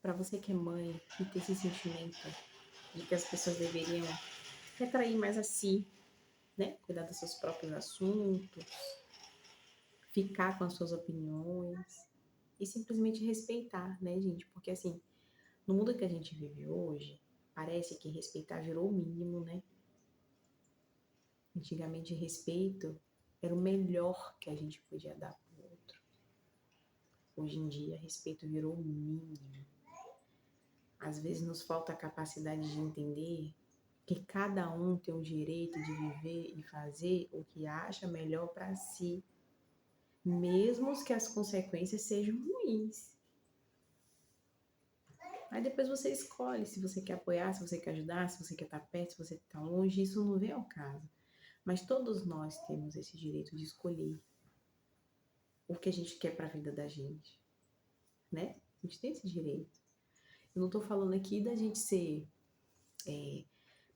Para você que é mãe e ter esse sentimento de que as pessoas deveriam retrair mais a si, né? Cuidar dos seus próprios assuntos, ficar com as suas opiniões e simplesmente respeitar, né, gente? Porque assim, no mundo que a gente vive hoje, parece que respeitar virou o mínimo, né? Antigamente, respeito era o melhor que a gente podia dar para o outro. Hoje em dia, respeito virou o mínimo. Às vezes nos falta a capacidade de entender que cada um tem o direito de viver e fazer o que acha melhor para si, mesmo que as consequências sejam ruins. Aí depois você escolhe se você quer apoiar, se você quer ajudar, se você quer estar perto, se você quer estar longe, isso não vem ao caso. Mas todos nós temos esse direito de escolher o que a gente quer para a vida da gente, né? A gente tem esse direito. Eu não estou falando aqui da gente ser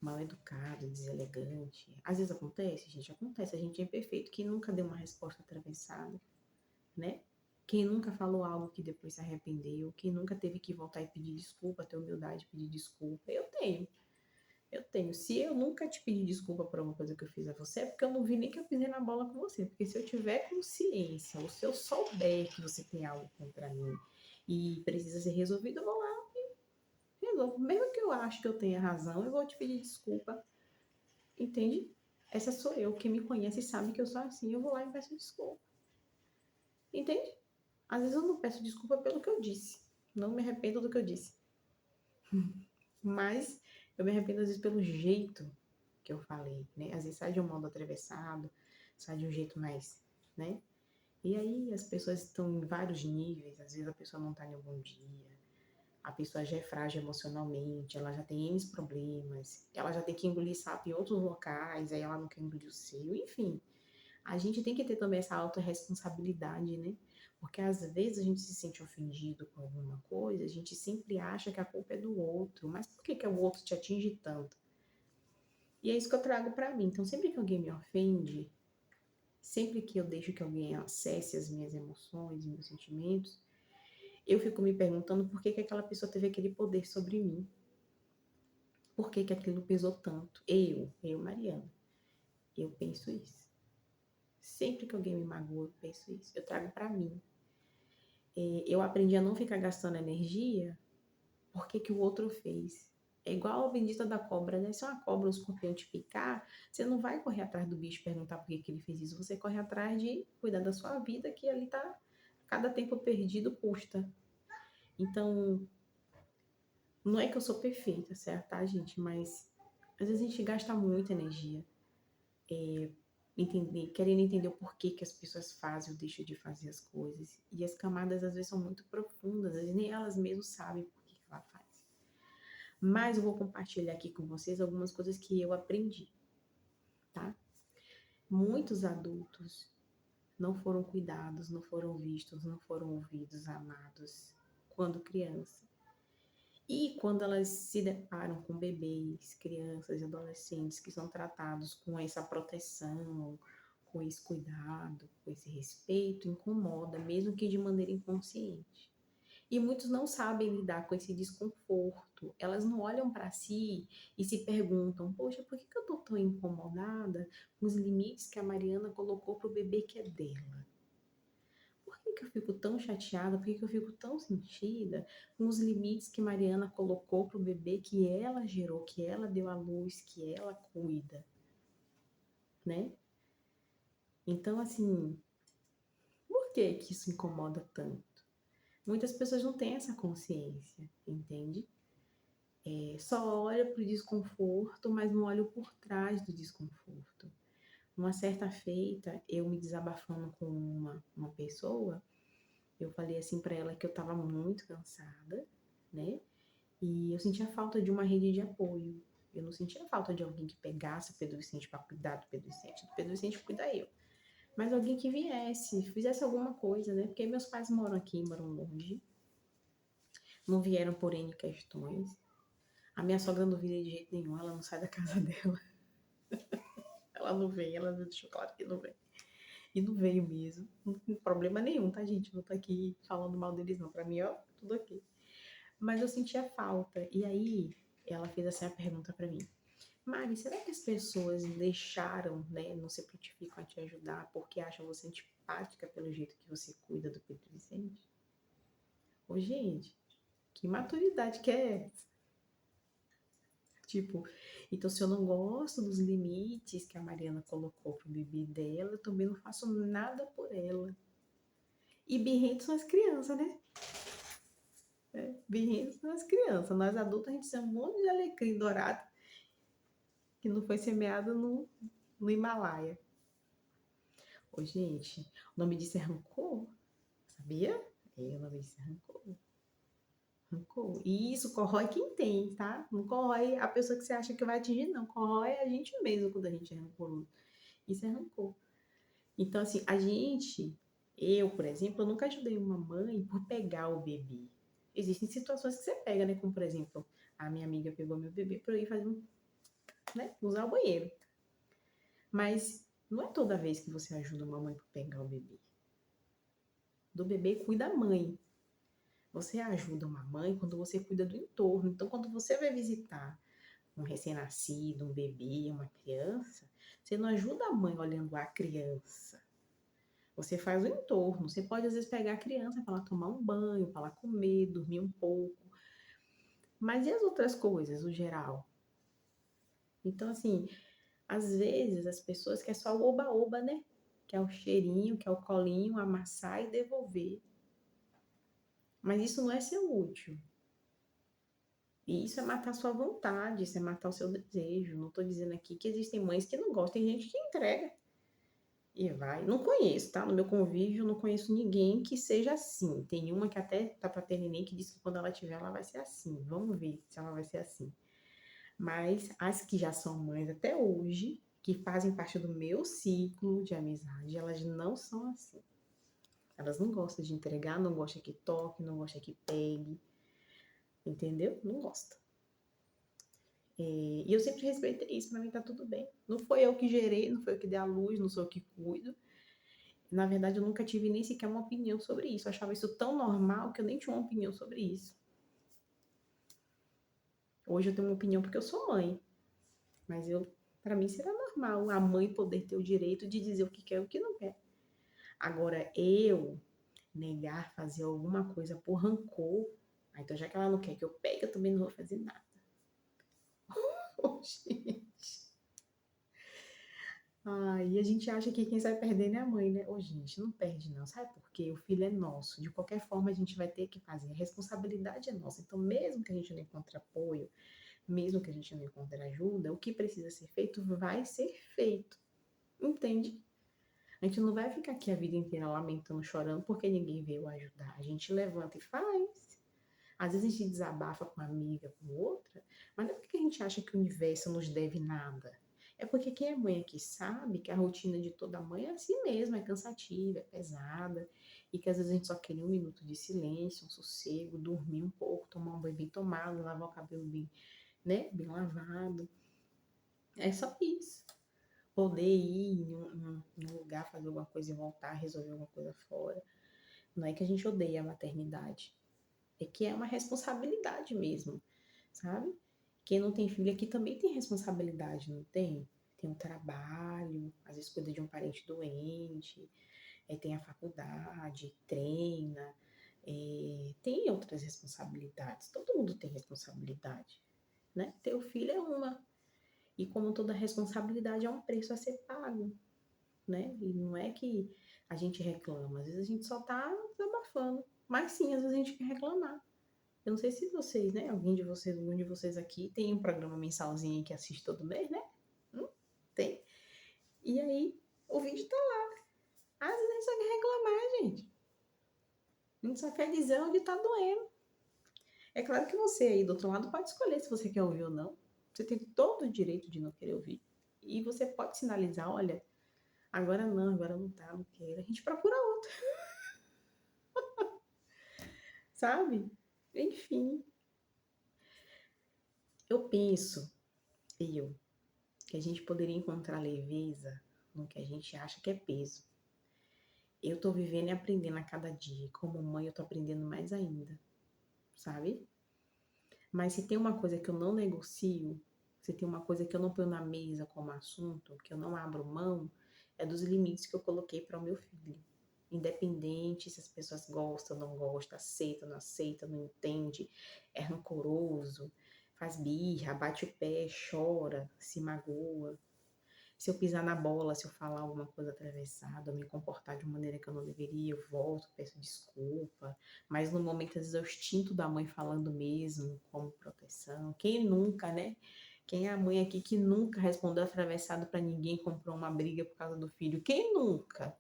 mal educado, deselegante. Às vezes acontece, gente, acontece. A gente é imperfeito. Quem nunca deu uma resposta atravessada, né? Quem nunca falou algo que depois se arrependeu? Quem nunca teve que voltar e pedir desculpa, ter humildade de pedir desculpa? Eu tenho. Eu tenho. Se eu nunca te pedir desculpa por alguma coisa que eu fiz a você, é porque eu não vi nem que eu pisei na bola com você. Porque se eu tiver consciência, ou se eu souber que você tem algo contra mim e precisa ser resolvido, eu vou lá e resolvo. Mesmo que eu ache que eu tenha razão, eu vou te pedir desculpa. Entende? Essa sou eu. Quem me conhece sabe que eu sou assim. Eu vou lá e peço desculpa. Entende? Às vezes eu não peço desculpa pelo que eu disse. Não me arrependo do que eu disse. Mas eu me arrependo às vezes pelo jeito que eu falei, né? Às vezes sai de um modo atravessado, sai de um jeito mais, né? E aí as pessoas estão em vários níveis, às vezes a pessoa não está em um bom dia, a pessoa já é frágil emocionalmente, ela já tem N problemas, ela já tem que engolir sapo em outros locais, aí ela não quer engolir o seu, enfim. A gente tem que ter também essa autorresponsabilidade, né? Porque às vezes a gente se sente ofendido com alguma coisa, a gente sempre acha que a culpa é do outro, mas por que que o outro te atinge tanto? E é isso que eu trago para mim. Então, sempre que alguém me ofende, sempre que eu deixo que alguém acesse as minhas emoções e meus sentimentos, eu fico me perguntando por que que aquela pessoa teve aquele poder sobre mim. Por que que aquilo pesou tanto? Mariana, eu penso isso. Sempre que alguém me magoa, eu penso isso. Eu trago para mim. Eu aprendi a não ficar gastando energia porque que o outro fez. É igual a bendita da cobra, né? Se uma cobra ou um escorpião te picar, você não vai correr atrás do bicho e perguntar por que que ele fez isso. Você corre atrás de cuidar da sua vida, que ali tá. Cada tempo perdido custa. Então, não é que eu sou perfeita, certo, tá, gente? Mas às vezes a gente gasta muita energia querendo entender o porquê que as pessoas fazem ou deixam de fazer as coisas. E as camadas às vezes são muito profundas, às vezes nem elas mesmas sabem por que que ela faz. Mas eu vou compartilhar aqui com vocês algumas coisas que eu aprendi, tá? Muitos adultos não foram cuidados, não foram vistos, não foram ouvidos, amados quando criança. E quando elas se deparam com bebês, crianças e adolescentes que são tratados com essa proteção, com esse cuidado, com esse respeito, incomoda, mesmo que de maneira inconsciente. E muitos não sabem lidar com esse desconforto. Elas não olham para si e se perguntam: poxa, por que que eu estou tão incomodada com os limites que a Mariana colocou para o bebê que é dela? Por que que eu fico tão chateada? Por que que eu fico tão sentida com os limites que Mariana colocou para o bebê que ela gerou, que ela deu à luz, que ela cuida, né? Então, assim, por que que isso incomoda tanto? Muitas pessoas não têm essa consciência, entende? Só olha para o desconforto, mas não olha por trás do desconforto. Uma certa feita, eu me desabafando com uma pessoa, eu falei assim para ela que eu estava muito cansada, né? E eu sentia falta de uma rede de apoio. Eu não sentia falta de alguém que pegasse o Pedro Vicente para cuidar do Pedro Vicente. Do Pedro Vicente cuida eu. Mas alguém que viesse, fizesse alguma coisa, né? Porque meus pais moram aqui, moram longe. Não vieram por N questões. A minha sogra não vira de jeito nenhum, ela não sai da casa dela. Ela não vem, ela não deixou claro que não vem. E não veio mesmo. Não tem problema nenhum, tá, gente? Não tô aqui falando mal deles, não. Pra mim, ó, tudo ok. Mas eu sentia falta. E aí, ela fez assim a pergunta pra mim. Mari, será que as pessoas deixaram, né, não se prontificam a te ajudar porque acham você antipática pelo jeito que você cuida do Pedro Vicente? Ô, gente, que maturidade que é essa? Tipo, então se eu não gosto dos limites que a Mariana colocou pro bebê dela, eu também não faço nada por ela. E birrentos são as crianças, né? Birrentos são as crianças. Nós adultos, a gente tem um monte de alecrim dourado que não foi semeado no Himalaia. Ô, gente, o nome disso é rancor, sabia? O nome disso é rancor. Rancor. E isso corrói quem tem, tá? Não corrói a pessoa que você acha que vai atingir, não. Corrói a gente mesmo quando a gente é rancoroso. Isso é rancor. Então, assim, eu, por exemplo, eu nunca ajudei uma mãe por pegar o bebê. Existem situações que você pega, né? Como, por exemplo, a minha amiga pegou meu bebê para eu ir fazer, né? Usar o banheiro. Mas não é toda vez que você ajuda uma mãe por pegar o bebê. Do bebê cuida a mãe. Você ajuda uma mãe quando você cuida do entorno. Então, quando você vai visitar um recém-nascido, um bebê, uma criança, você não ajuda a mãe olhando a criança. Você faz o entorno. Você pode, às vezes, pegar a criança para ela tomar um banho, para ela comer, dormir um pouco. Mas e as outras coisas, o geral? Então, assim, às vezes as pessoas querem só o oba-oba, né? Que é o cheirinho, que é o colinho, amassar e devolver. Mas isso não é ser útil. E isso é matar a sua vontade, isso é matar o seu desejo. Não estou dizendo aqui que existem mães que não gostam, tem gente que entrega e vai. Não conheço, tá? No meu convívio, não conheço ninguém que seja assim. Tem uma que até tá pra ter neném que disse que quando ela tiver, ela vai ser assim. Vamos ver se ela vai ser assim. Mas as que já são mães até hoje, que fazem parte do meu ciclo de amizade, elas não são assim. Elas não gostam de entregar, não gostam que toque, não gostam que pegue. Entendeu? Não gosta. E eu sempre respeitei isso, pra mim tá tudo bem. Não foi eu que gerei, não foi eu que dei a luz, não sou eu que cuido. Na verdade, eu nunca tive nem sequer uma opinião sobre isso. Eu achava isso tão normal que eu nem tinha uma opinião sobre isso. Hoje eu tenho uma opinião porque eu sou mãe. Mas para mim seria normal a mãe poder ter o direito de dizer o que quer e o que não quer. Agora, eu negar fazer alguma coisa por rancor, então já que ela não quer que eu pegue, eu também não vou fazer nada. Oh, gente. E a gente acha que quem sai perdendo é a mãe, né? Ô, gente, não perde não, sabe por quê? O filho é nosso. De qualquer forma, a gente vai ter que fazer. A responsabilidade é nossa. Então, mesmo que a gente não encontre apoio, mesmo que a gente não encontre ajuda, o que precisa ser feito vai ser feito. Entende? A gente não vai ficar aqui a vida inteira lamentando, chorando, porque ninguém veio ajudar. A gente levanta e faz. Às vezes a gente desabafa com uma amiga, com outra, mas não é porque a gente acha que o universo nos deve nada. É porque quem é mãe aqui sabe que a rotina de toda mãe é assim mesmo, é cansativa, é pesada, e que às vezes a gente só queria um minuto de silêncio, um sossego, dormir um pouco, tomar um banho bem tomado, lavar o cabelo bem, né, bem lavado. É só isso. Poder ir em um lugar, fazer alguma coisa e voltar, resolver alguma coisa fora. Não é que a gente odeia a maternidade, é que é uma responsabilidade mesmo, sabe? Quem não tem filho aqui também tem responsabilidade, não tem? Tem um trabalho, às vezes cuida de um parente doente, tem a faculdade, treina, tem outras responsabilidades. Todo mundo tem responsabilidade, né? Ter o filho é uma. E como toda responsabilidade é um preço a ser pago, né? E não é que a gente reclama, às vezes a gente só tá desabafando. Mas sim, às vezes a gente quer reclamar. Eu não sei se vocês, né? Algum de vocês aqui tem um programa mensalzinho que assiste todo mês, né? Tem. E aí, o vídeo tá lá. Às vezes a gente só quer reclamar, gente. A gente só quer dizer onde tá doendo. É claro que você aí do outro lado pode escolher se você quer ouvir ou não. Você tem todo o direito de não querer ouvir. E você pode sinalizar, olha, agora não tá, não quero. A gente procura outro, sabe? Enfim, eu penso, que a gente poderia encontrar leveza no que a gente acha que é peso. Eu tô vivendo e aprendendo a cada dia. E como mãe, eu tô aprendendo mais ainda, sabe? Mas se tem uma coisa que eu não negocio, se tem uma coisa que eu não ponho na mesa como assunto, que eu não abro mão, é dos limites que eu coloquei para o meu filho. Independente se as pessoas gostam, não gostam, aceitam, não aceitam, não entende, é rancoroso, faz birra, bate o pé, chora, se magoa. Se eu pisar na bola, se eu falar alguma coisa atravessada, eu me comportar de uma maneira que eu não deveria, eu volto, peço desculpa. Mas no momento, às vezes, é o instinto da mãe falando mesmo, como proteção. Quem nunca, né? Quem é a mãe aqui que nunca respondeu atravessado para ninguém, comprou uma briga por causa do filho? Quem nunca?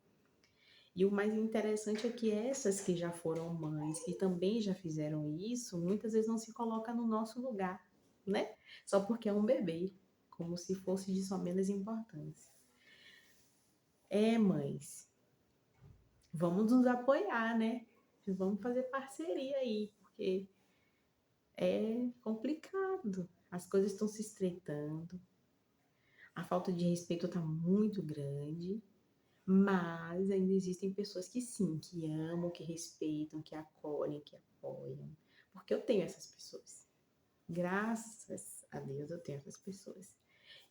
E o mais interessante é que essas que já foram mães, que também já fizeram isso, muitas vezes não se coloca no nosso lugar, né? Só porque é um bebê, como se fosse de só menos importância. É, mães, vamos nos apoiar, né? Vamos fazer parceria aí, porque é complicado. As coisas estão se estreitando, a falta de respeito está muito grande, mas ainda existem pessoas que sim, que amam, que respeitam, que acolhem, que apoiam. Porque eu tenho essas pessoas. Graças a Deus eu tenho essas pessoas.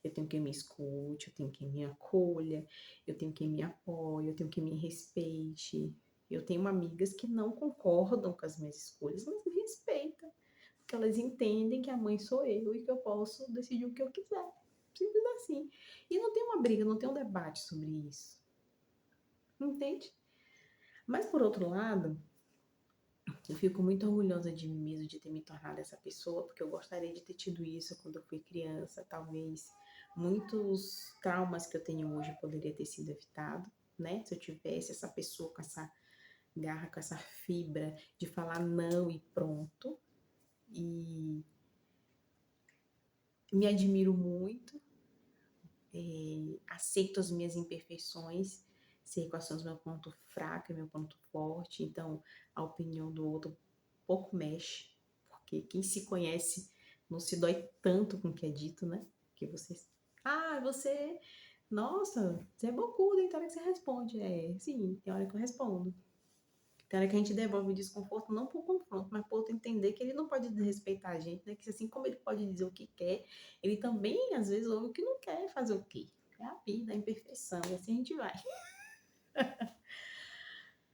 Eu tenho quem me escute, eu tenho quem me acolha, eu tenho quem me apoie, eu tenho quem me respeite. Eu tenho amigas que não concordam com as minhas escolhas, mas me respeitam, porque elas entendem que a mãe sou eu e que eu posso decidir o que eu quiser. Simples assim. E não tem uma briga, não tem um debate sobre isso. Entende? Mas por outro lado, eu fico muito orgulhosa de mim mesma de ter me tornado essa pessoa, porque eu gostaria de ter tido isso quando eu fui criança. Talvez muitos traumas que eu tenho hoje poderia ter sido evitado, né? Se eu tivesse essa pessoa com essa garra, com essa fibra de falar não e pronto. E me admiro muito, aceito as minhas imperfeições, sei quais são os meus pontos fracos e meu ponto forte. Então, a opinião do outro pouco mexe, porque quem se conhece não se dói tanto com o que é dito, né? Que você. Ah, você. Nossa, você é bocuda, tem hora que você responde. É, sim, tem hora que eu respondo. Tem hora que a gente devolve o desconforto não por confronto, mas por outro entender que ele não pode desrespeitar a gente, né? Que assim como ele pode dizer o que quer, ele também, às vezes, ouve o que não quer fazer o quê? É a vida, a imperfeição, e assim a gente vai.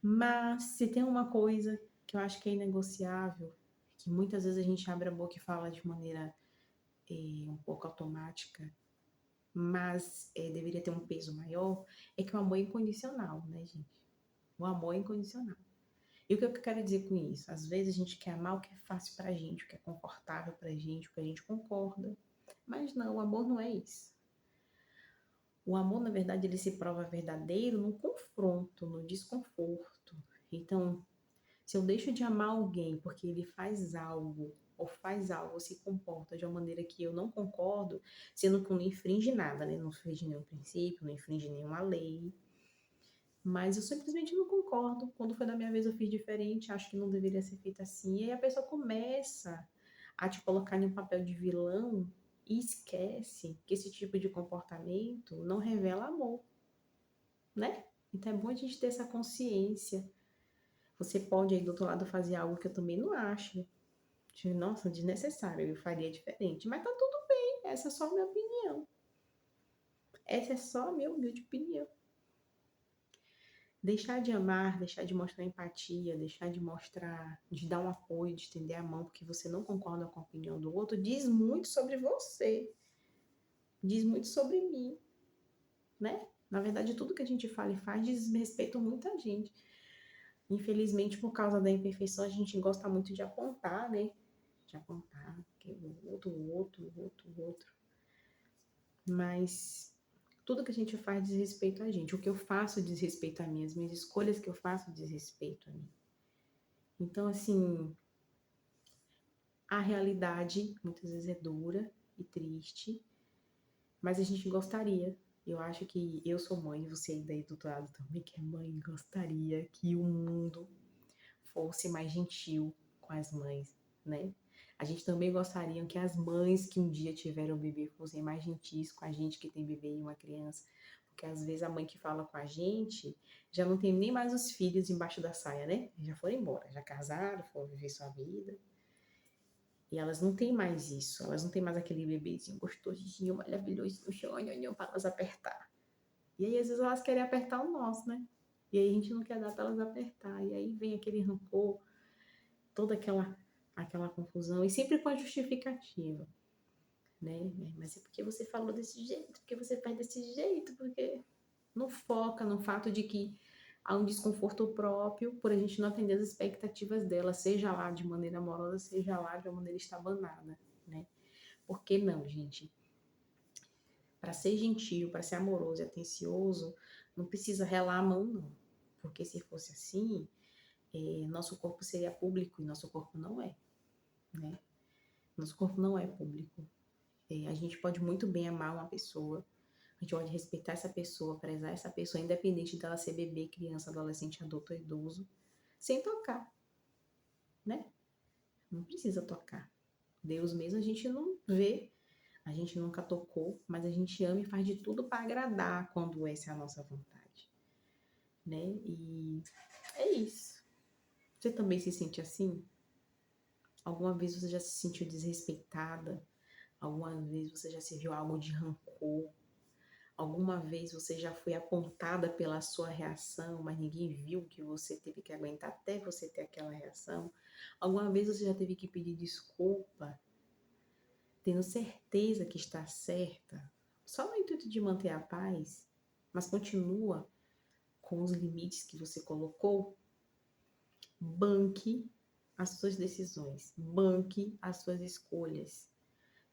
Mas se tem uma coisa que eu acho que é inegociável, que muitas vezes a gente abre a boca e fala de maneira um pouco automática, mas deveria ter um peso maior, é que o amor é incondicional, né, gente? O amor é incondicional. E o que eu quero dizer com isso? Às vezes a gente quer amar o que é fácil pra gente, o que é confortável pra gente, o que a gente concorda. Mas não, o amor não é isso. O amor, na verdade, ele se prova verdadeiro no confronto, no desconforto. Então, se eu deixo de amar alguém porque ele faz algo, ou se comporta de uma maneira que eu não concordo, sendo que não infringe nada, né? Não infringe nenhum princípio, não infringe nenhuma lei, mas eu simplesmente não concordo. Quando foi da minha vez eu fiz diferente, acho que não deveria ser feito assim. E aí a pessoa começa a te colocar em um papel de vilão e esquece que esse tipo de comportamento não revela amor, né? Então é bom a gente ter essa consciência. Você pode aí do outro lado fazer algo que eu também não acho. Nossa, desnecessário, eu faria diferente. Mas tá tudo bem, essa é só a minha opinião. Essa é só a minha humilde opinião. Deixar de amar, deixar de mostrar empatia, deixar de mostrar, de dar um apoio, de estender a mão porque você não concorda com a opinião do outro, diz muito sobre você, diz muito sobre mim, né? Na verdade, tudo que a gente fala e faz diz respeito a muita gente. Infelizmente, por causa da imperfeição, a gente gosta muito de apontar, né? De apontar, que o outro, o outro, o outro, o outro. Mas tudo que a gente faz diz respeito a gente. O que eu faço diz respeito a mim. As minhas escolhas que eu faço diz respeito a mim. Então, assim, a realidade muitas vezes é dura e triste, mas a gente gostaria. Eu acho que eu sou mãe, você aí daí do outro lado também, que é mãe, gostaria que o mundo fosse mais gentil com as mães, né? A gente também gostaria que as mães que um dia tiveram bebê fossem mais gentis com a gente que tem bebê e uma criança, Porque às vezes a mãe que fala com a gente já não tem nem mais os filhos embaixo da saia, né? Já foram embora, já casaram, foram viver sua vida. E elas não têm mais isso, elas não têm mais aquele bebezinho gostosinho, maravilhoso no chão, para elas apertar. E aí às vezes elas querem apertar o nosso, né? E aí a gente não quer dar para elas apertar. E aí vem aquele rancor, toda aquela confusão, e sempre com a justificativa, né? Mas é porque você falou desse jeito, porque você faz desse jeito, porque não foca no fato de que há um desconforto próprio por a gente não atender as expectativas dela, seja lá de maneira amorosa, seja lá de uma maneira estabanada, né? Por que não, gente? Para ser gentil, para ser amoroso e atencioso, não precisa relar a mão, não. Porque se fosse assim, nosso corpo seria público e nosso corpo não é, né? Nosso corpo não é público. A gente pode muito bem amar uma pessoa, a gente pode respeitar essa pessoa, prezar essa pessoa, independente dela ser bebê, criança, adolescente, adulto ou idoso, sem tocar, né? Não precisa tocar. Deus mesmo a gente não vê, a gente nunca tocou, mas a gente ama e faz de tudo para agradar quando essa é a nossa vontade, né? E é isso. Você também se sente assim? Alguma vez você já se sentiu desrespeitada? Alguma vez você já se viu algo de rancor? Alguma vez você já foi apontada pela sua reação, mas ninguém viu que você teve que aguentar até você ter aquela reação? Alguma vez você já teve que pedir desculpa, tendo certeza que está certa, só no intuito de manter a paz, mas continua com os limites que você colocou? Banque as suas decisões, banque as suas escolhas.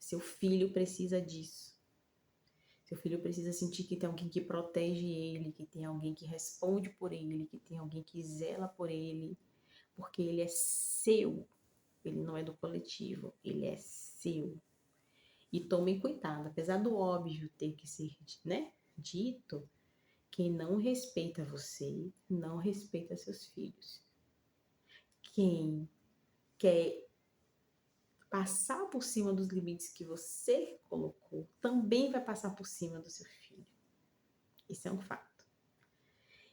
Seu filho precisa disso. Seu filho precisa sentir que tem alguém que protege ele, que tem alguém que responde por ele, que tem alguém que zela por ele, porque ele é seu. Ele não é do coletivo, ele é seu. E tomem cuidado, apesar do óbvio ter que ser, né, dito, quem não respeita você, não respeita seus filhos. Quem quer passar por cima dos limites que você colocou, também vai passar por cima do seu filho. Isso é um fato.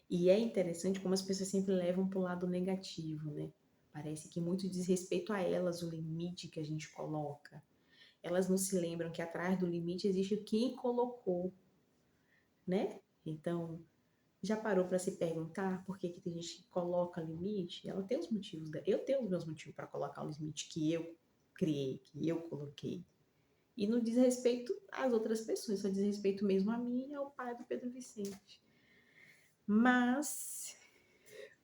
E é interessante como as pessoas sempre levam para o lado negativo, né? Parece que muito diz respeito a elas o limite que a gente coloca. Elas não se lembram que atrás do limite existe quem colocou, né? Então, já parou para se perguntar por que tem gente que coloca limite? Ela tem os motivos, eu tenho os meus motivos para colocar o limite que eu criei, que eu coloquei. E não diz respeito às outras pessoas, só diz respeito mesmo a mim e ao pai do Pedro Vicente. Mas,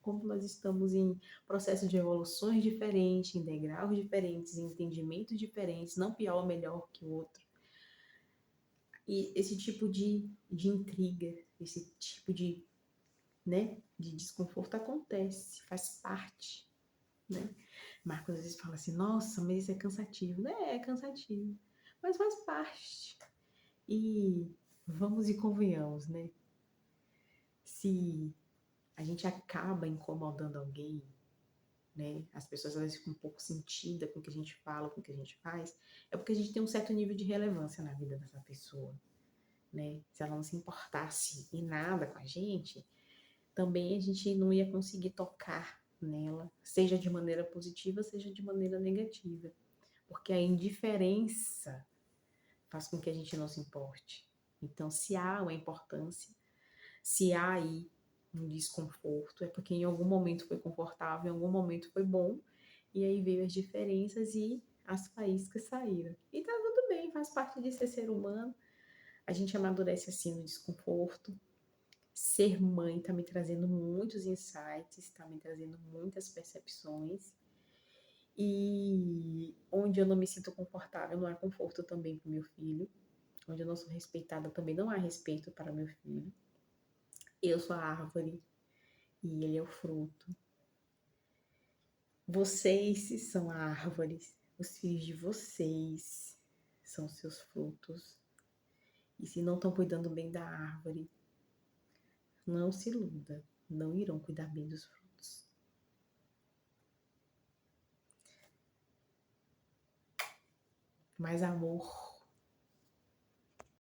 como nós estamos em processo de evoluções diferentes, em degraus diferentes, em entendimentos diferentes, não pior ou melhor que o outro, e esse tipo de intriga, esse tipo de, né, de desconforto acontece, faz parte, né? Marcos às vezes fala assim, nossa, mas isso é cansativo. É cansativo, mas faz parte. E vamos e convenhamos, né? Se a gente acaba incomodando alguém, né? As pessoas às vezes ficam um pouco sentidas com o que a gente fala, com o que a gente faz, é porque a gente tem um certo nível de relevância na vida dessa pessoa, né? Se ela não se importasse em nada com a gente, também a gente não ia conseguir tocar nela, seja de maneira positiva, seja de maneira negativa, porque a indiferença faz com que a gente não se importe. Então, se há uma importância, se há aí um desconforto, é porque em algum momento foi confortável, em algum momento foi bom, e aí veio as diferenças e as faíscas saíram. E tá tudo bem, faz parte de ser humano. A gente amadurece assim no desconforto. Ser mãe tá me trazendo muitos insights, tá me trazendo muitas percepções. E onde eu não me sinto confortável, não há conforto também para o meu filho. Onde eu não sou respeitada, também não há respeito para meu filho. Eu sou a árvore e ele é o fruto. Vocês são a árvore, os filhos de vocês são seus frutos. E se não estão cuidando bem da árvore, não se iluda, não irão cuidar bem dos frutos. Mais amor,